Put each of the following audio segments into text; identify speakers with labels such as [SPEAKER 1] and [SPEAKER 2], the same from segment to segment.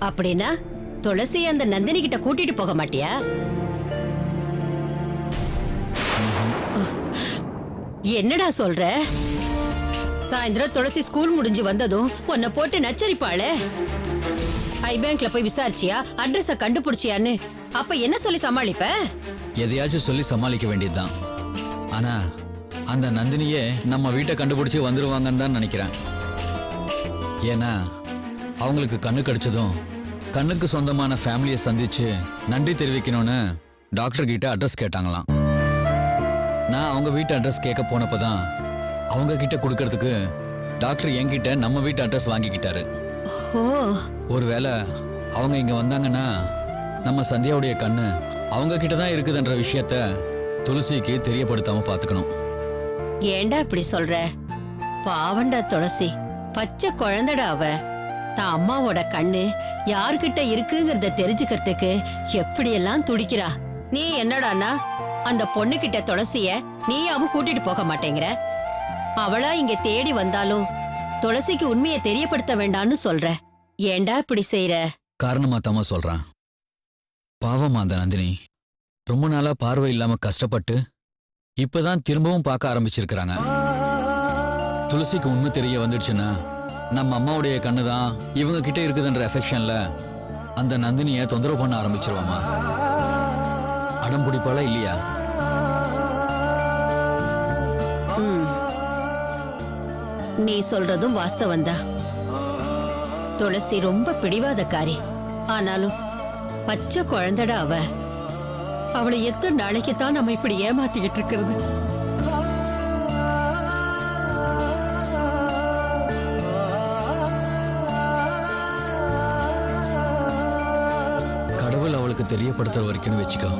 [SPEAKER 1] அப்படின்னா துளசி அந்த நந்தினி கிட்ட கூட்டிட்டு போக மாட்டியா? என்னடா சொல்ற? சாயந்தரம் துளசி ஸ்கூல் முடிஞ்சு வந்ததும் உன்னை போட்டு நச்சரிப்பாளே. ஐ பேங்க்ல போய் விசாரிச்சியா, அட்ரஸ கண்டுபிடிச்சியான்னு அப்ப என்ன சொல்லி சமாளிப்ப?
[SPEAKER 2] எதையாச்சும் சொல்லி சமாளிக்க வேண்டியதுதான். ஆனா அந்த நந்தினியே நம்ம வீட்டை கண்டுபிடிச்சி வந்துருவாங்கன்னு தான் நினைக்கிறேன். ஏன்னா அவங்களுக்கு கண்ணு கிடைச்சதும் கண்ணுக்கு சொந்தமான ஃபேமிலியை சந்திச்சு நன்றி தெரிவிக்கணும்னு டாக்டர் கிட்ட அட்ரஸ் கேட்டாங்களாம். நான் அவங்க வீட்டு அட்ரஸ் கேட்க போனப்பதான் அவங்க கிட்ட கொடுக்கறதுக்கு டாக்டர் என்கிட்ட நம்ம வீட்டு அட்ரஸ் வாங்கிக்கிட்டாரு. ஒருவேளை அவங்க இங்க வந்தாங்கன்னா நம்ம சந்தியாவுடைய கண்ணு அவங்க கிட்ட தான் இருக்குதுன்ற விஷயத்த துளசிக்கு தெரியப்படுத்தாம பாத்துக்கணும்.
[SPEAKER 1] ஏண்டா இப்படி சொல்ற? பாவண்டா துளசி, பச்சை குழந்தைடா அவ. தான் அம்மாவோட கண்ணு யார்கிட்ட இருக்குங்கிறத தெரிஞ்சுக்கிறதுக்கு எப்படியெல்லாம் துடிக்கிறா. நீ என்னடானா அந்த பொண்ணு கிட்ட துளசிய நீயாவும் கூட்டிட்டு போக மாட்டேங்கிற. அவளா இங்க தேடி வந்தாலும் துளசிக்கு உண்மையை தெரியப்படுத்த வேண்டாம்னு சொல்ற. ஏண்டா இப்படி செய்யற?
[SPEAKER 2] காரணமா தாமா சொல்றான். பாவமா அந்த நந்தினி ரொம்ப நாளா பார்வை இல்லாம கஷ்டப்பட்டு இப்பதான் திரும்பவும் பார்க்க ஆரம்பிச்சிருக்கிறாங்க. துளசிக்கு உண்மை தெரிய வந்துடுச்சுன்னா நம்ம அம்மாவுடைய கண்ணுதான் இவங்க கிட்ட இருக்குதுன்ற எஃபெக்ஷன்ல அந்த நந்தினிய தொந்தரவு பண்ண ஆரம்பிச்சிருவாமா. அடம் பிடிப்பாளா இல்லையா?
[SPEAKER 1] நீ சொல்றதும் வாஸ்தவந்தா. துளசி ரொம்ப பிடிவாதக்காரி. ஆனாலும் பச்சை குழந்தைடா அவ. அவளை எத்தனை நாளைக்கு தான் நம்ம இப்படி ஏமாத்திக்கிட்டு இருக்கிறது?
[SPEAKER 2] கடவுள் அவளுக்கு தெரியப்படுத்துற வரைக்கும் வச்சுக்கோ.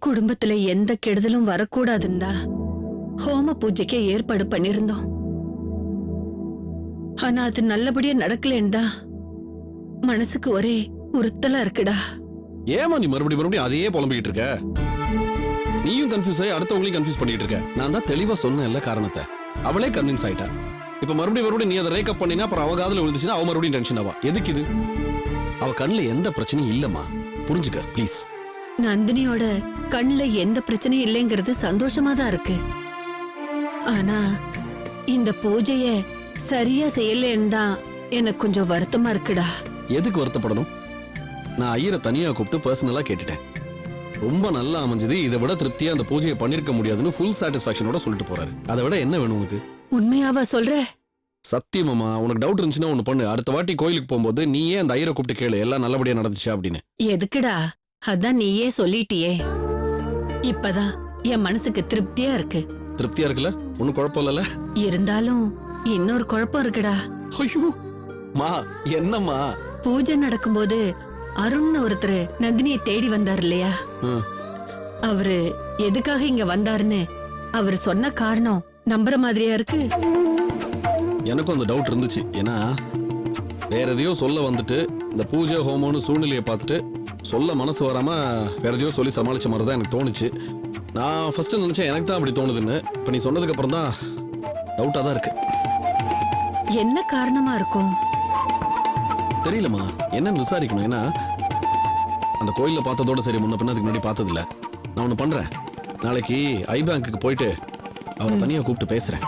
[SPEAKER 3] குடும்பத்துல எந்த கெடுதலும் வரக்கூடாதுன்னா ஹோம பூஜைக்கே ஏற்பாடு பண்ணிருந்தோம். ஆனா அது நல்லபடியா நடக்கலன்னா மனசுக்கு ஒரே உறுத்தலா இருக்குடா.
[SPEAKER 4] ஏமா நீ மறுபடியும் அதையே புலம்பிக்கிட்டு இருக்க? நீயும் கன்ஃபியூஸ் ஆகி அடுத்தவங்களையும் கன்ஃபியூஸ் பண்ணிட்டு இருக்க. நான் தான் தெளிவா சொன்ன எல்லா காரணத்தை. அவளே கன்வின்ஸ் ஆயிட்டா. இப்ப மறுபடியும் நீ அதை ரேக்கப் பண்ணினா அப்புறம் அவ காதுல விழுந்துச்சுன்னா அவ மறுபடியும் டென்ஷன் ஆவா. எதுக்கு இது? அவ கண்ணுல எந்த பிரச்சனையும் இல்லம்மா, புரிஞ்சுக்க ப்ளீஸ்.
[SPEAKER 3] நந்தினியோட கண்ணுல எந்த பிரச்சனையும் இல்லைங்கிறது சந்தோஷமா தான் இருக்கு. ஆனா இந்த பூஜைய சரியா செய்யலன்னு தான் எனக்கு கொஞ்சம் வருத்தமா இருக்குடா.
[SPEAKER 4] எதுக்கு வருத்தப்படணும்? நான் ஐயரை தனியா கூப்பிட்டு பர்சனலா கேட்டுட்டேன். ரொம்ப நல்லா அமைஞ்சது. இதை விட திருப்தியா அந்த பூஜையை பண்ணிருக்க முடியாதுன்னு ஃபுல் சாட்டிஸ்பாக்சனோட சொல்லிட்டு போறாரு. அதை விட என்ன வேணும் உனக்கு?
[SPEAKER 3] உண்மையாவா சொல்ற?
[SPEAKER 4] சத்தியமாமா. உனக்கு டவுட் இருந்துச்சுன்னா ஒண்ணு பண்ணு. அடுத்த வாட்டி கோயிலுக்கு போகும்போது நீயே அந்த ஐயரை கூப்பிட்டு கேளு எல்லாம் நல்லபடியா நடந்துச்சா அப்படின்னு.
[SPEAKER 3] எதுக்குடா? அதான் நீயே சொல்லிட்டியே. இப்பதான் என் மனசுக்கு திருப்தியா இருக்கு.
[SPEAKER 4] திருப்தியா இருக்குல்ல? ஒன்னும் குழப்பம் இல்லல?
[SPEAKER 3] இருந்தாலும் இன்னொரு குழப்பம் இருக்குடா.
[SPEAKER 4] ஐயோ மா, என்னம்மா?
[SPEAKER 3] பூஜை நடக்கும்போது அருண்னு ஒருத்தர் நந்தினியை தேடி வந்தார் இல்லையா? அவரு எதுக்காக இங்க வந்தாருன்னு அவரு சொன்ன காரணம் நம்புற மாதிரியா இருக்கு.
[SPEAKER 4] எனக்கும் அந்த டவுட் இருந்துச்சு. ஏன்னா வேற எதையோ சொல்ல வந்துட்டு இந்த பூஜை ஹோமோன்னு சூழ்நிலையை பார்த்துட்டு சொல்ல மனசு வராம வேற எதையோ சொல்லி சமாளிச்ச மாதிரி தான் எனக்கு தோணுச்சு. நான் ஃபர்ஸ்ட் நினைச்சேன் எனக்கு தான் அப்படி தோணுதுன்னு. இப்ப நீ சொன்னதுக்கு அப்புறம் தான் டவுட்டா தான் இருக்கு.
[SPEAKER 3] என்ன காரணமா இருக்கும்
[SPEAKER 4] தெரியலமா. என்னன்னு விசாரிக்கணும். ஏன்னா அந்த கோயில்ல பார்த்ததோட சரி, முன்ன பின்ன அதுக்கு முன்னாடி பார்த்ததில்ல. நான் ஒண்ணு பண்றேன். நாளைக்கு ஐ பேங்க்குக்கு போயிட்டு அவரை தனியா கூப்பிட்டு பேசுறேன்.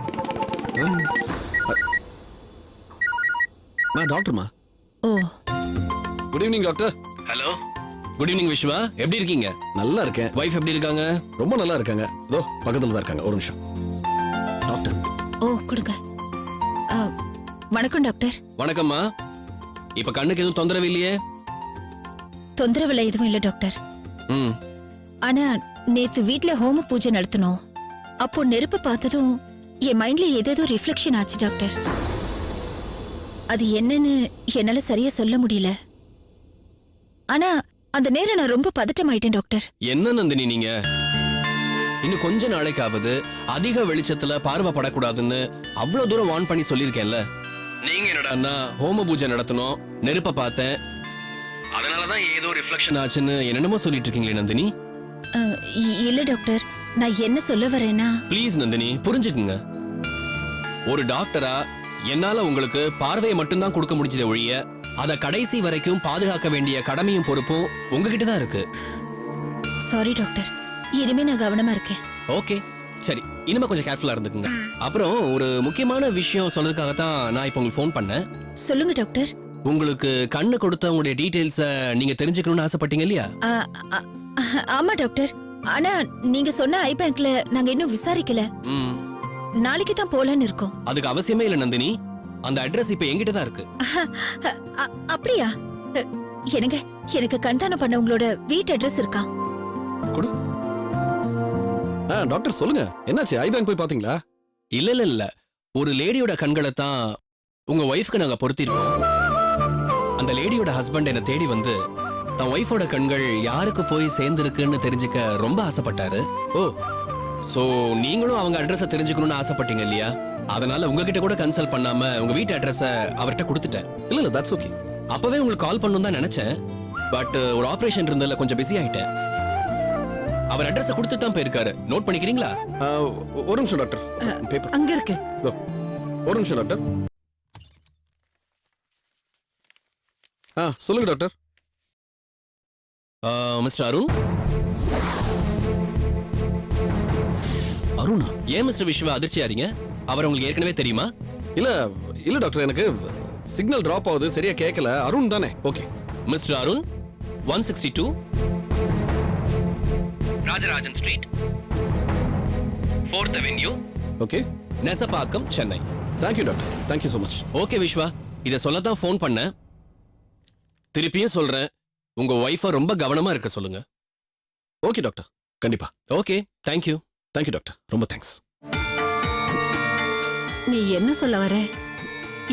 [SPEAKER 4] நான் டாக்டர்மா.
[SPEAKER 3] ஓ,
[SPEAKER 4] good evening doctor.
[SPEAKER 2] Hello.
[SPEAKER 5] Good evening Vishwa, எப்படி இருக்கீங்க?
[SPEAKER 4] நல்லா இருக்கேன்.
[SPEAKER 5] வைஃப் எப்படி இருக்காங்க?
[SPEAKER 4] ரொம்ப நல்லா இருக்காங்க. இதோ பக்கத்துல தான் இருக்காங்க. ஒரு நிமிஷம். டாக்டர்.
[SPEAKER 6] ஓ கொடுங்க. வணக்கம் டாக்டர்.
[SPEAKER 5] வணக்கம்மா. இப்ப கண்ணுக்கு எதுவும் தொந்தரவு இல்லையே?
[SPEAKER 6] தொந்தரவுல எதுவும் இல்ல டாக்டர்.
[SPEAKER 5] ம்.
[SPEAKER 6] ஆனா நேத்து வீட்ல ஹோம பூஜை நடத்தணும். அப்போ நெருப்பு பார்த்ததும் என் மைண்ட்ல ஏதேதோ ரிஃப்ளெக்ஷன் ஆச்சு டாக்டர். அது என்னன்னு என்னால சரியா சொல்ல முடியல. ஆனா அந்த நேரம் நான் ரொம்ப பதட்டமாயிட்டேன் டாக்டர்.
[SPEAKER 5] என்ன நந்தினி நீங்க? இன்னும் கொஞ்ச நாளைக்காவது அதிக வெளிச்சத்துல பார்வை படக்கூடாதுன்னு அவ்வளவு தூரம் வார்ன் பண்ணி சொல்லியிருக்கேன்ல. நீங்க என்னடான்னா ஹோம பூஜை நடத்தணும், நெருப்ப பார்த்தேன், அதனாலதான் ஏதோ ரிஃப்ளெக்ஷன் ஆச்சுன்னு என்னென்னமோ சொல்லிட்டு இருக்கீங்களே நந்தினி.
[SPEAKER 6] இல்ல டாக்டர், நான் என்ன சொல்ல வரேன்னா.
[SPEAKER 5] ப்ளீஸ் நந்தினி புரிஞ்சுக்குங்க. ஒரு டாக்டரா என்னால உங்களுக்கு பார்வையை மட்டும்தான் கொடுக்க முடிஞ்சதே ஒழிய அத கடைசி வரைக்கும் பாதுகாக்க வேண்டிய கடமையும் பொறுப்பும் உங்ககிட்ட தான் இருக்கு.
[SPEAKER 6] சாரி டாக்டர், இனிமே நான் கவனமா இருக்கேன்.
[SPEAKER 5] ஓகே சரி, இனிமே கொஞ்சம் கேர்ஃபுல்லா இருந்துக்குங்க. அப்புறம் ஒரு முக்கியமான விஷயம் சொல்றதுக்காகத்தான் நான் இப்போ உங்களுக்கு ஃபோன் பண்ணேன்.
[SPEAKER 6] சொல்லுங்க டாக்டர்.
[SPEAKER 5] உங்களுக்கு கண்ணு கொடுத்தவங்களுடைய டீடைல்ஸ நீங்க தெரிஞ்சுக்கணும்னு ஆசைப்பட்டீங்க இல்லையா?
[SPEAKER 6] ஆமா டாக்டர். ஆனா நீங்க சொன்ன ஐ பேங்க்ல நாங்க இன்னும் விசாரிக்கல.
[SPEAKER 5] ம்.
[SPEAKER 6] நாளைக்கு தான் போலான்னு இருக்கோம்.
[SPEAKER 5] அதுக்கு அவசியமே இல்லை நந்தினி. அந்த அட்ரஸ் இப்ப என்கிட்ட தான் இருக்கு.
[SPEAKER 6] அப்படியா? எனக்கு எனக்கு கண்தானம் பண்ண உங்களோட வீட்டு அட்ரஸ் இருக்கா?
[SPEAKER 4] கொடு. டாக்டர் சொல்லுங்க, என்னாச்சு? ஐ பேங்க் போய் பாத்தீங்களா?
[SPEAKER 5] இல்ல இல்ல இல்ல, ஒரு லேடியோட கண்களை தான் உங்க ஒய்ஃப்க்கு நாங்க பொருத்திருக்கோம். அந்த லேடியோட ஹஸ்பண்ட் என்ன தேடி வந்து தன் ஒய்ஃபோட கண்கள் யாருக்கு போய் சேர்ந்திருக்குன்னு தெரிஞ்சுக்க ரொம்ப ஆசைப்பட்டாரு.
[SPEAKER 4] ஓ,
[SPEAKER 5] சோ நீங்களும் அவங்க அட்ரஸ தெரிஞ்சுக்கணும்னு ஆசைப்பட்டீங்க இல்லையா? அதனால உங்ககிட்ட கூட கன்சல்ட் பண்ணாம உங்க வீட்டு அட்ரஸ அவர்கிட்ட கொடுத்துட்டேன்.
[SPEAKER 4] இல்ல இல்ல, தட்ஸ் ஓகே.
[SPEAKER 5] அப்பவே உங்களுக்கு கால் பண்ணணும் தான் நினைச்சேன். பட் ஒரு ஆபரேஷன் இருந்ததுல கொஞ்சம் பிஸி ஆயிட்டேன். அவர் அட்ரஸ கொடுத்துட்டு தான் போயிருக்காரு. நோட் பண்ணிக்கிறீங்களா?
[SPEAKER 4] ஒரு நிமிஷம் டாக்டர். பேப்பர்
[SPEAKER 3] அங்க இருக்கு.
[SPEAKER 4] இதோ. ஒரு நிமிஷம் டாக்டர். சொல்லுங்க டாக்டர்.
[SPEAKER 5] மிஸ்டர் அருண்.
[SPEAKER 4] அருணா?
[SPEAKER 5] ஏன் மிஸ்டர் விஸ்வா அதிர்ச்சியாரீங்க? அவர் உங்களுக்கு ஏற்கனவே தெரியுமா?
[SPEAKER 4] இல்ல இல்ல டாக்டர், எனக்கு சிக்னல் டிராப் ஆகுது, சரியா கேட்கல. அருண் தானே? Okay.
[SPEAKER 5] Mister Arun, 162 Rajarajan street, 4th avenue,
[SPEAKER 4] okay.
[SPEAKER 5] Nesapakkam, Chennai.
[SPEAKER 4] Thank you doctor, thank you so much.
[SPEAKER 5] Okay Viswa, இதை சொல்லத்தான் ஃபோன் பண்ணேன். திருப்பியும் சொல்றேன், உங்க ஒய்ஃபை ரொம்ப கவனமா இருக்க சொல்லுங்க.
[SPEAKER 4] ஓகே டாக்டர், கண்டிப்பா.
[SPEAKER 5] Okay, thank you.
[SPEAKER 4] தேங்க்யூ டாக்டர், ரொம்ப தேங்க்ஸ்.
[SPEAKER 3] நீ என்ன சொல்ல வர?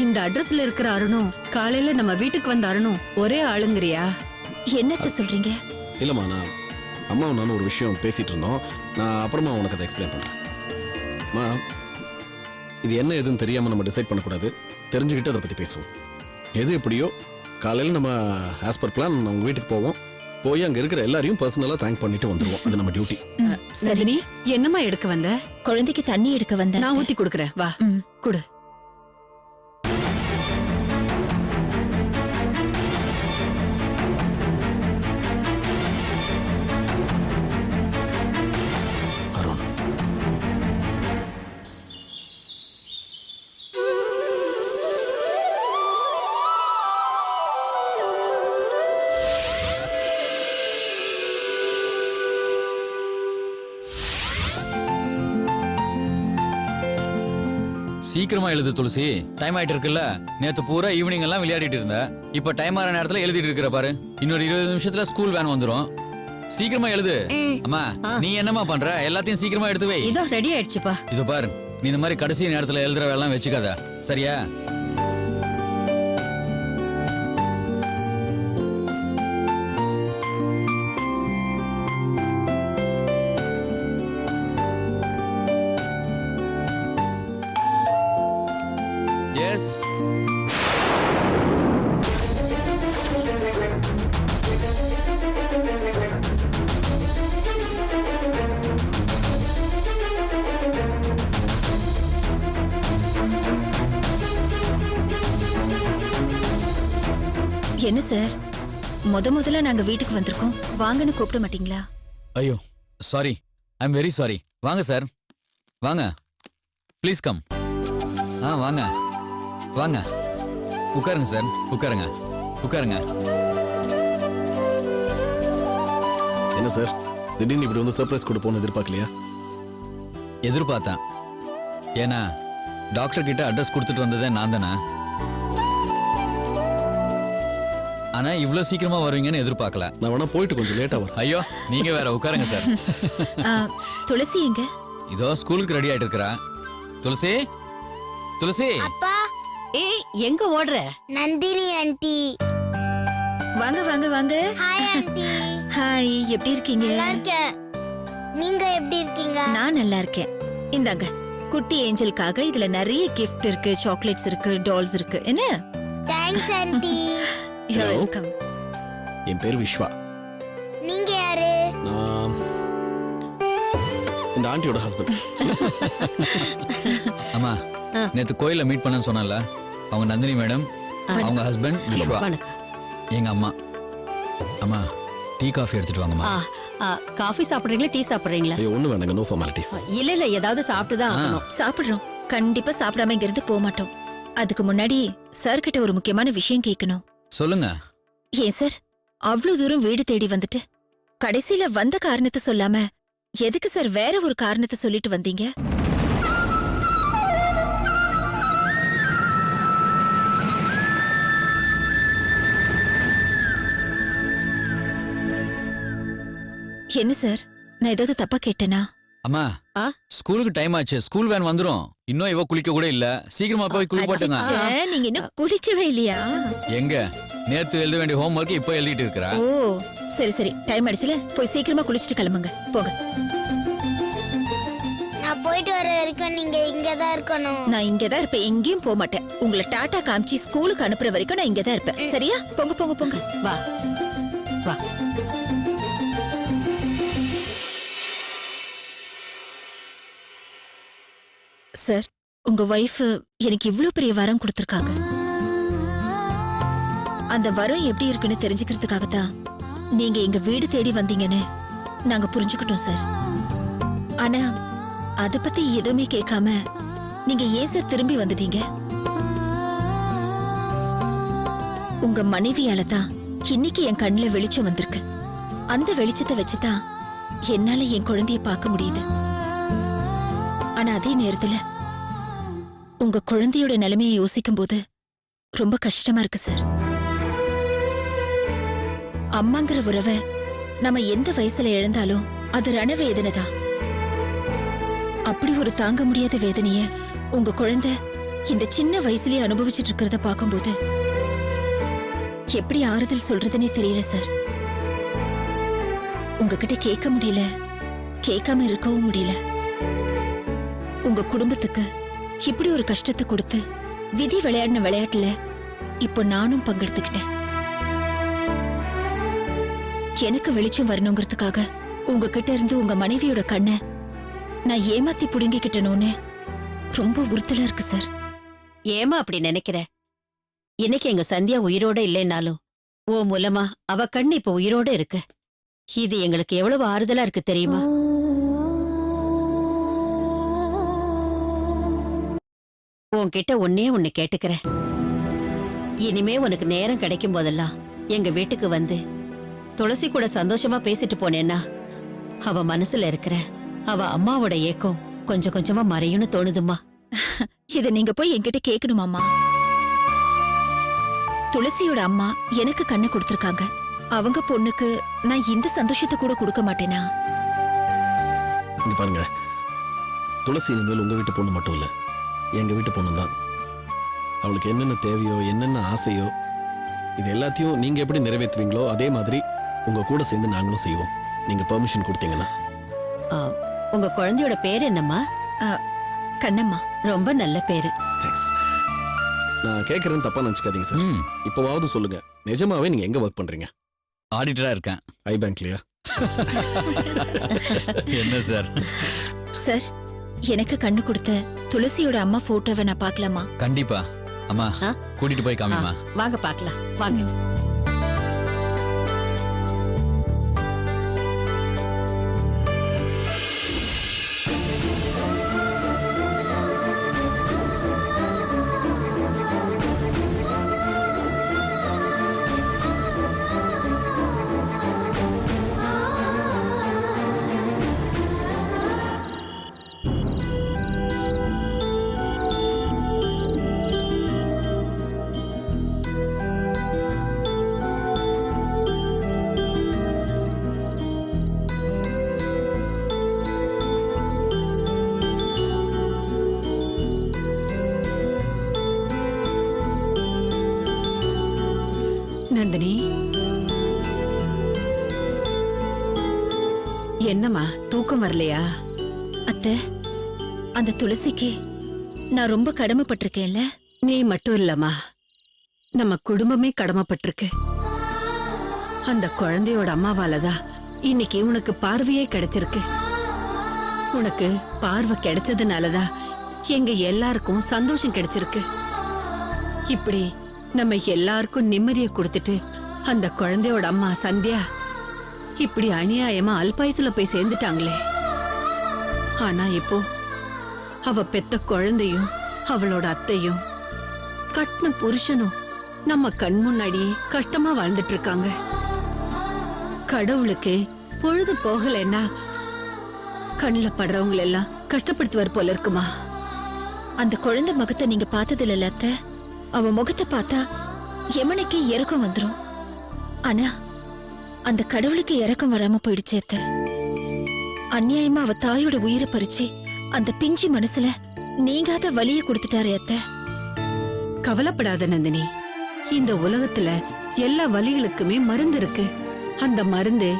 [SPEAKER 3] இந்த அட்ரஸ்ல இருக்கிற அருணும் காலையில நம்ம வீட்டுக்கு வந்த அருணும் ஒரே ஆளுங்கறியா?
[SPEAKER 6] என்னத்த சொல்றீங்க?
[SPEAKER 4] இல்லம்மா, நான் அம்மாவும் நானும் ஒரு விஷயம் பேசிட்டு இருந்தோம். நான் அப்புறமா உனக்கு அதை எக்ஸ்பிளைன் பண்றேன். அம்மா, இது என்ன எதுன்னு தெரியாம நம்ம டிசைட் பண்ணக்கூடாது. தெரிஞ்சுக்கிட்டு அதை பத்தி பேசுவோம். எது எப்படியோ காலையில் நம்ம ஆஸ் பர் பிளான் அவங்க வீட்டுக்கு போவோம். போய் அங்க இருக்கிற எல்லாரையும் பர்சனலா தேங்க் பண்ணிட்டு வந்துருவோம். அது நம்ம டியூட்டி.
[SPEAKER 3] சரி, என்னம்மா எடுக்க வந்த?
[SPEAKER 6] குழந்தைக்கு தண்ணி எடுக்க வந்தேன்.
[SPEAKER 3] நான் ஊத்தி கொடுக்கறேன், வா. குடு.
[SPEAKER 4] அருண்,
[SPEAKER 2] சீக்கிரமா எழுது துளசி. டைம் ஆயிட்டு இருக்குல்ல. நேத்து பூரா ஈவினிங் எல்லாம் விளையாடிட்டு இருந்த. இப்ப டைம் ஆற நேரத்துல எழுதிட்டு இருக்கிற பாரு. இன்னொரு 20 நிமிஷத்துல ஸ்கூல் வேன் வந்துரும். சீக்கிரமா எழுது. அம்மா, நீ என்னமா பண்ற? எல்லாத்தையும் சீக்கிரமா எடுத்து வை.
[SPEAKER 1] இதோ ரெடி ஆயிடுச்சுப்பா.
[SPEAKER 2] இதோ பாரு, நீ இந்த மாதிரி கடைசி நேரத்துல எழுதுற வேலை எல்லாம் வச்சுக்காத, சரியா? எஸ்.
[SPEAKER 6] என்ன சார், முதல்ல நாங்க வீட்டுக்கு வந்திருக்கோம், வாங்கன்னு கூப்பிட மாட்டீங்களா?
[SPEAKER 2] ஐயோ sorry, I am very sorry. வாங்க சார், வாங்க, ப்ளீஸ் கம். வாங்க வாங்க, உட்காருங்க சார், உட்காருங்க உட்காருங்க.
[SPEAKER 4] என்ன சார் திடீர்னு இப்படி வந்து சர்ப்ரைஸ் கொடுப்போம்னு எதிர்பார்க்கலையா?
[SPEAKER 2] எதிர்பார்த்தேன். ஏன்னா டாக்டர் கிட்ட அட்ரஸ் கொடுத்துட்டு வந்ததே நான் தானே. ஆனா இவ்வளவு சீக்கிரமா வருவீங்கன்னு எதிர்பார்க்கல.
[SPEAKER 4] நான் வேணா போயிட்டு கொஞ்சம் லேட்டா வரேன்.
[SPEAKER 2] ஐயோ நீங்க வேற உட்காருங்க சார்.
[SPEAKER 6] துளசி எங்க?
[SPEAKER 2] இதோ ஸ்கூலுக்கு ரெடி ஆயிட்டு இருக்கிறா. துளசி துளசி
[SPEAKER 7] அப்பா,
[SPEAKER 1] ஏய் எங்க ஓடுற?
[SPEAKER 7] நந்தினி ஆண்டி.
[SPEAKER 6] வாங்க வாங்க வாங்க.
[SPEAKER 7] Hi aunty.
[SPEAKER 6] ஹாய், எப்படி இருக்கீங்க?
[SPEAKER 7] நல்லா இருக்கேன். நீங்க எப்படி இருக்கீங்க?
[SPEAKER 6] நான் நல்லா இருக்கேன். இந்தாங்க, குட்டி ஏஞ்சலுக்காக இதுல நிறைய கிஃப்ட் இருக்கு, சாக்லேட்ஸ் இருக்கு, டால்ஸ் இருக்கு. என்ன?
[SPEAKER 7] Thanks aunty.
[SPEAKER 6] You're
[SPEAKER 4] Hello.
[SPEAKER 6] welcome.
[SPEAKER 4] என் பேர் விஸ்வா.
[SPEAKER 7] நீங்க யாரு?
[SPEAKER 4] நான் இந்த ஆண்டியோட ஹஸ்பண்ட்.
[SPEAKER 2] அம்மா நேத்து கோயில்ல மீட் பண்ணேன்னு சொன்னல, அவங்க நந்தினி மேடம், அவங்க ஹஸ்பண்ட் விஸ்வா,
[SPEAKER 1] வணக்கம்.
[SPEAKER 2] எங்க அம்மா. அம்மா டீ காஃபி எடுத்துட்டு வாங்கம்மா.
[SPEAKER 1] காஃபி சாப்பிடுறீங்களா டீ சாப்பிடுறீங்களா?
[SPEAKER 4] ஐயோ ஒண்ணு வேணாங்க, நோ ஃபார்மாலிட்டிஸ்.
[SPEAKER 1] இல்ல இல்ல ஏதாவது சாப்பிட்டு தான் ஆகணும்.
[SPEAKER 6] சாப்பிடுறோம். கண்டிப்பா சாப்பிடாம இங்க இருந்து போக மாட்டோம். அதுக்கு முன்னாடி சார் கிட்ட ஒரு முக்கியமான விஷயம் கேட்கணும்.
[SPEAKER 2] சொல்லுங்க.
[SPEAKER 6] ஏன் சார் அவ்வளவு தூரம் வீடு தேடி வந்துட்டு கடைசியில வந்த காரணத்தை சொல்லாம எதுக்கு சார் வேற ஒரு காரணத்தை சொல்லிட்டு வந்தீங்க? என்ன சார், நான் ஏதாவது தப்பா கேட்டேனா?
[SPEAKER 2] அம்மா
[SPEAKER 1] ஆ?
[SPEAKER 2] ஸ்கூலுக்கு டைம் ஆச்சு, ஸ்கூல் வேன் வந்துரும். இன்னும் இவ குளிக்க கூட இல்ல. சீக்கிரமா போய் குளிப்பாட்டுங்க.
[SPEAKER 6] அச்சச்சே, நீங்க இன்னும் குளிக்கவே இல்லையா?
[SPEAKER 2] எங்க நேத்து எழுத வேண்டிய ஹோம்வொர்க் இப்ப எழுதிட்டு இருக்கறா.
[SPEAKER 6] ஓ சரி சரி, டைம் ஆயிடுச்சுல, போய் சீக்கிரமா குளிச்சுட்டு கிளம்புங்க. போங்க.
[SPEAKER 7] நான் போயிட்டு வர வரைக்கும் நீங்க இங்க தான் இருக்கணும்.
[SPEAKER 6] நான் இங்கதான் இருப்பேன், எங்கேயும் போக மாட்டேன். உங்களை டாடா காமிச்சு ஸ்கூலுக்கு அனுப்புற வரைக்கும் நான் இங்கதான் இருப்பேன். சரியா? போங்க போங்க போங்க.
[SPEAKER 1] வா வா.
[SPEAKER 6] சார், உங்க வைஃப் எனக்கு இவ்ளோ பெரிய வரம் கொடுத்திருக்காங்க. அந்த வரம் எப்படி இருக்குன்னு தெரிஞ்சுக்கிறதுக்காகத்தான் நீங்க எங்க வீடு தேடி வந்தீங்கன்னு நாங்க புரிஞ்சுக்கிட்டோம் சார். ஆனா அத பத்தி எதுவுமே கேட்காம நீங்க ஏன் சார் திரும்பி வந்துட்டீங்க? உங்க மனைவியால தான் இன்னைக்கு என் கண்ணுல வெளிச்சம் வந்திருக்கு. அந்த வெளிச்சத்தை வச்சுதான் என்னால என் குழந்தைய பார்க்க முடியுது. ஆனா அதே நேரத்துல உங்க குழந்தையோட நிலைமையை யோசிக்கும் போது ரொம்ப கஷ்டமா இருக்கு சார். அம்மாங்கிற உறவை நம்ம எந்த வயசுல இழந்தாலும் அது ரணவேதனை தான். அப்படி ஒரு தாங்க முடியாத வேதனைய உங்க குழந்தை இந்த சின்ன வயசுலயே அனுபவிச்சுட்டு இருக்கிறத பார்க்கும்போது எப்படி ஆறுதல் சொல்றதுன்னே தெரியல சார். உங்ககிட்ட கேட்க முடியல, கேட்காம இருக்கவும் முடியல. உங்க குடும்பத்துக்கு இப்படி ஒரு கஷ்டத்தை கொடுத்து விதி விளையாடின விளையாட்டுல இப்போ நானும் பங்கெடுத்துக்கிட்டேன். எனக்கு வெளிச்சம் வரணுங்கிறதுக்காக உங்ககிட்ட இருந்து உங்க மனைவியோட கண்ணை நான் ஏமாத்தி புடுங்கிக்கிட்டனோன்னு ரொம்ப உறுத்தலா இருக்கு சார்.
[SPEAKER 1] ஏமா அப்படி நினைக்கிற? இன்னைக்கு எங்க சந்தியா உயிரோட இல்லைனாலும் ஓ மூலமா அவ கண்ணு இப்ப உயிரோட இருக்கு. இது எங்களுக்கு எவ்வளவு ஆறுதலா இருக்கு தெரியுமா? உன்கிட்ட ஒன்னே ஒன்னு கேட்டுக்கிறேன். இனிமே உனக்கு நேரம் கிடைக்கும் போதெல்லாம் எங்க வீட்டுக்கு வந்து துளசி கூட சந்தோஷமா பேசிட்டு போனேன்னா அவ மனசுல இருக்கிற அவ அம்மாவோட ஏக்கம் கொஞ்சம் கொஞ்சமா மறையும்னு தோணுதுமா.
[SPEAKER 6] இத நீங்க போய் என்கிட்ட கேட்கணுமாமா? துளசியோட அம்மா எனக்கு கண்ணு கொடுத்திருக்காங்க. அவங்க பொண்ணுக்கு நான் இந்த சந்தோஷத்தை கூட கொடுக்க மாட்டேனா?
[SPEAKER 4] இங்க பாருங்க, துளசி இனிமேல் உங்க வீட்டு பொண்ணு மட்டும் இல்ல, எங்க வீட்டு பொண்ணு தான். அவளுக்கு என்னென்ன தேவையோ என்னென்ன ஆசையோ இது எல்லாத்தையும் நீங்க எப்படி நிறைவேற்றுவீங்களோ அதே மாதிரி உங்க கூட சேர்ந்து நாங்களும் செய்வோம். நீங்க பெர்மிஷன் கொடுத்தீங்கன்னா.
[SPEAKER 1] உங்க குழந்தையோட பேர் என்னம்மா?
[SPEAKER 6] கண்ணம்மா.
[SPEAKER 1] ரொம்ப நல்ல பேரு.
[SPEAKER 4] தேங்க்ஸ். நான் கேட்கறேன்னு தப்பா நினைச்சுக்காதீங்க சார். இப்போவாவது சொல்லுங்க, நிஜமாவே நீங்க எங்க ஒர்க் பண்றீங்க?
[SPEAKER 2] ஆடிட்டரா இருக்கேன்.
[SPEAKER 4] ஐ பேங்க்லயா?
[SPEAKER 2] என்ன சார்?
[SPEAKER 6] சார், எனக்கு கண்ணு கொடுத்த துளசியோட அம்மா போட்டோவை நான் பார்க்கலாமா?
[SPEAKER 2] கண்டிப்பா. அம்மா கூட்டிட்டு போய் காமிமா.
[SPEAKER 1] வாங்க பார்க்கலாம், வாங்க.
[SPEAKER 3] தூக்கம் வரலையா?
[SPEAKER 6] அத்தை, அந்த துளசிக்கு நான் ரொம்ப கடமைப்பட்டிருக்கேன்ல.
[SPEAKER 3] நீ மட்டும் இல்லம்மா, நம்ம குடும்பமே கடமைப்பட்டிருக்கு. அந்த குழந்தையோட அம்மாவாலதான் இன்னைக்கு உனக்கு பார்வையே கிடைச்சிருக்கு. உனக்கு பார்வை கிடைச்சதுனாலதான் எங்க எல்லாருக்கும் சந்தோஷம் கிடைச்சிருக்கு. இப்படி நம்ம எல்லாருக்கும் நிம்மதியை கொடுத்துட்டு அந்த குழந்தையோட அம்மா சந்தியா இப்படி அநியாயமா அல்பாயுசுல போய் சேர்ந்துட்டாங்களே. ஆனா இப்போ அவ பெத்த குழந்தையும் அவளோட அத்தையும் கட்டின புருஷனும் நம்ம கண் முன்னாடியே கஷ்டமா வாழ்ந்துட்டு இருக்காங்க. கடவுளுக்கு பொழுது போகலைன்னா கண்ணுல படுறவங்க எல்லாம் கஷ்டப்படுத்துவார் போல இருக்குமா?
[SPEAKER 6] அந்த குழந்தை முகத்தை நீங்க பார்த்தது இல்ல அத்தை. அவ முகத்தை பார்த்தா யமனுக்கு இறக்கம் வந்துரும். ஆனா அந்த கடவுளுக்கு இறக்கம் வராம போயிடுச்சு அத்தை. அநியாயமா அவ தாயோட உயிரை பறிச்சு அந்த பிஞ்சி மனசுல நீங்காத வலிய கொடுத்துட்டாரு அத்தை.
[SPEAKER 3] கவலைப்படாத நந்தினி, இந்த உலகத்துல எல்லா வலிகளுக்குமே மருந்து இருக்கு. அந்த மருந்து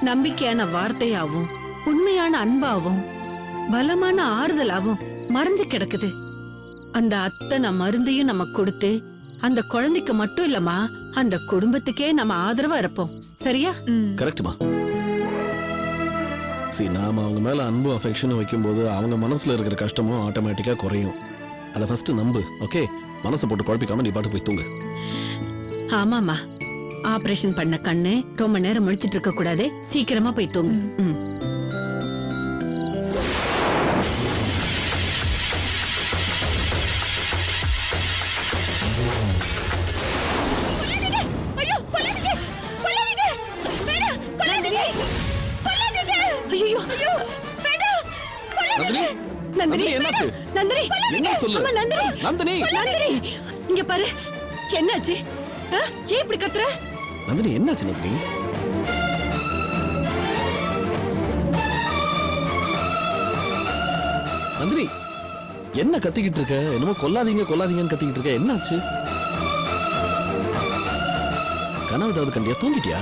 [SPEAKER 3] நம்பிக்கையான வார்த்தையாவும் உண்மையான அன்பாவும் பலமான ஆறுதலாவும் மறைஞ்சு கிடக்குது. அந்த அத்தனை மருந்தையும் நம்ம கொடுத்து அந்த குழந்தைக்கு மட்டும் இல்லம்மா, அந்த குடும்பத்துக்கே நம்ம ஆதரவா இருப்போம். சரியா?
[SPEAKER 4] கரெக்ட்மா. சரி, நாம அவங்க மேல அன்பு அஃபெக்ஷனும் வைக்கும்போது அவங்க மனசுல இருக்கிற கஷ்டமும் ஆட்டோமேட்டிக்கா குறையும். அதை ஃபர்ஸ்ட் நம்பு. ஓகே, மனசை போட்டு குழப்பிக்காம நீ பாட்டு போய் தூங்கு.
[SPEAKER 3] ஆமாமா, ஆபரேஷன் பண்ண கண்ணு ரொம்ப நேரம் முழிச்சிட்டு இருக்க கூடாது. சீக்கிரமா போய் தூங்கு.
[SPEAKER 4] நந்தினி,
[SPEAKER 3] நந்தினி,
[SPEAKER 4] நந்தினி, என்னாச்சு?
[SPEAKER 3] நந்தினி,
[SPEAKER 4] என்ன சொல்லு?
[SPEAKER 3] அம்மா, நந்தினி,
[SPEAKER 4] நந்தினி,
[SPEAKER 3] நந்தினி, இங்க பாரு. என்னாச்சு? ஏன் இப்படி கத்துற?
[SPEAKER 4] நந்தினி, என்னாச்சு நந்தினி? நந்தினி, என்ன கத்திக்கிட்டு இருக்க? என்னமோ கொல்லாதீங்க கொல்லாதீங்கன்னு கத்திக்கிட்டு இருக்க. என்னாச்சு? கனவு ஏதாவது கண்டியா? தூங்கிட்டியா?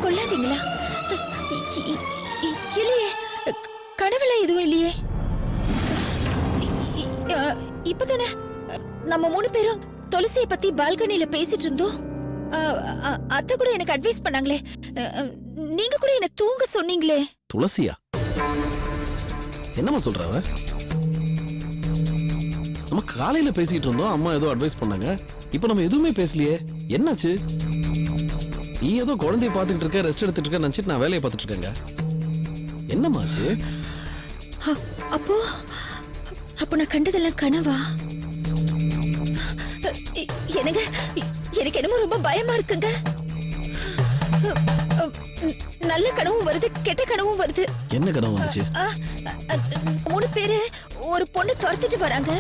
[SPEAKER 6] கொல்லாதீங்களா? இல்லையே, கனவுல எதுவும் இல்லையே. இப்பதானே நம்ம 3 பேரும் துளசியை பத்தி பால்கனில பேசிட்டு இருந்தோம். அத்தை கூட எனக்கு அட்வைஸ் பண்ணாங்களே. நீங்க கூட என்ன தூங்க சொன்னீங்களே.
[SPEAKER 4] துளசியா? என்னம்மா சொல்ற அவ? நம்ம காலையில பேசிட்டு இருந்தோம், அம்மா ஏதோ அட்வைஸ் பண்ணாங்க. இப்போ நம்ம எதுவுமே பேசலையே. என்னாச்சு? நீ ஏதோ குழந்தைய பார்த்துக்கிட்டு இருக்க, ரெஸ்ட் எடுத்துட்டு இருக்க நினைச்சிட்டு நான் வேலையை பார்த்துட்டு இருக்கேங்க. என்னமாச்சு?
[SPEAKER 6] அப்போ நான் கண்டதெல்லாம் கனவா? எனக்கு என்னமோ ரொம்ப பயமா இருக்குங்க. நல்ல கனவும் வருது, கெட்ட கனவும் வருது.
[SPEAKER 4] என்ன கனவு வந்துச்சு?
[SPEAKER 6] 3 பேரு ஒரு பொண்ணு துரத்திட்டு வராங்க.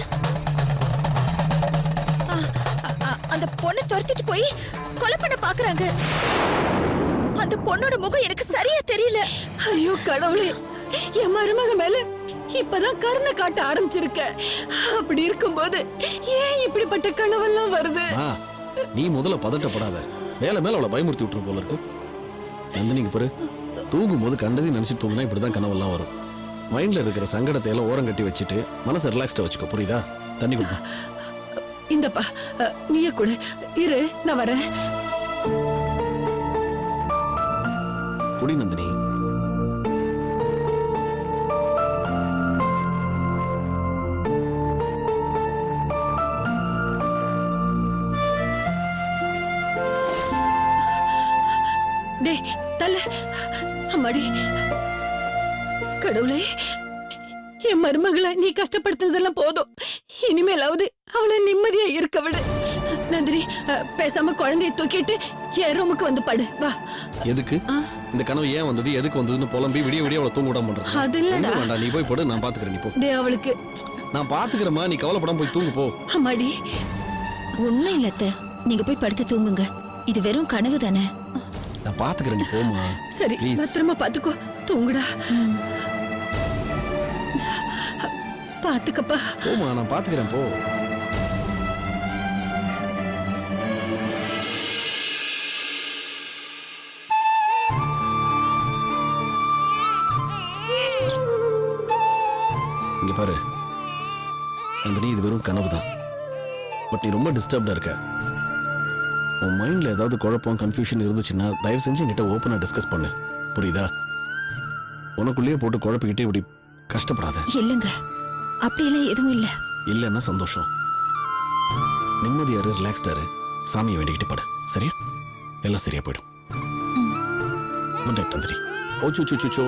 [SPEAKER 6] அந்த பொண்ணு துரத்திட்டு போய் கொலை பண்ண பாக்குறாங்க. அந்த பொண்ணோட முகம் எனக்கு சரியா தெரியல.
[SPEAKER 3] ஐயோ கடவுளே, என் மருமக மேல இப்பதான் கருணை காட்ட ஆரம்பிச்சிருக்க. அப்படி இருக்கும்போது ஏன் இப்படிப்பட்ட கனவெல்லாம் வருது?
[SPEAKER 4] நீ முதல்ல பதட்டப்படாத. மேல மேல அவளை பயமுறுத்தி விட்டுரு போல இருக்கு. நந்தினிக்கு பாரு, தூங்கும் போது கண்டதையும் நினைச்சு தூங்கினா இப்படிதான் கனவெல்லாம் வரும். மைண்ட்ல இருக்கிற சங்கடத்தை எல்லாம் ஓரம் கட்டி வச்சுட்டு மனசை ரிலாக்ஸ்டா வச்சுக்கோ. புரியுதா? தண்ணி குடி.
[SPEAKER 3] இந்தப்பா, நீயே கூட இரு, நான் வரேன்.
[SPEAKER 4] குடி நந்தினி.
[SPEAKER 3] டேய் தல, அம்மாடி, கடவுளே, என் மருமகளை நீ கஷ்டப்படுத்துறதெல்லாம் போதும். இனிமேலாவது அவளை நிம்மதியா இருக்க விடு. நந்தினி, பேசாம குழந்தைய தூக்கிட்டு என் ரூமுக்கு வந்து படு. வா.
[SPEAKER 4] எதுக்கு இந்த கனவு ஏன் வந்தது, எதுக்கு வந்ததுன்னு புலம்பி விடிய விடிய அவளை தூங்க விடாம பண்றது?
[SPEAKER 3] அது இல்லடா.
[SPEAKER 4] வேண்டாம், நீ போய் படு, நான் பாத்துக்கிறேன். நீ போ.
[SPEAKER 3] டேய், அவளுக்கு
[SPEAKER 4] நான் பாத்துக்கிறேம்மா, நீ கவலைப்படாம போய் தூங்கு போ.
[SPEAKER 3] அம்மாடி.
[SPEAKER 6] ஒண்ணும் இல்ல அத்தை, நீங்க போய் படுத்து தூங்குங்க. இது வெறும் கனவு தானே.
[SPEAKER 4] நான் பாத்துக்கிறேன், நீ போமா.
[SPEAKER 3] சரி,
[SPEAKER 4] Please.
[SPEAKER 3] பத்திரமா பாத்துக்கோ. தூங்குடா. பாத்துக்கப்பா.
[SPEAKER 4] போமா, நான் பாத்துக்கிறேன், போ. இங்க பாரு நந்தினி, இது வெறும் கனவு தான். பட் நீ ரொம்ப டிஸ்டர்ப்டா இருக்க. உன் மைண்ட்ல ஏதாவது குழப்பம் கன்ஃபியூஷன் இருந்துச்சுன்னா தயவு செஞ்சு என்கிட்ட ஓப்பனா டிஸ்கஸ் பண்ணு. புரியுதா? உனக்குள்ளேயே போட்டு குழப்பிக்கிட்டே இப்படி கஷ்டப்படாத.
[SPEAKER 6] இல்லைங்க, அப்படியெல்லாம் எதுவும் இல்லை.
[SPEAKER 4] இல்லைன்னா சந்தோஷம். நிம்மதியாரு, ரிலாக்ஸ்டாரு, சாமியை வேண்டிக்கிட்டு படு. சரியா? எல்லாம் சரியா போயிடும். Good night Nandini. ஓ சூ சூ சூ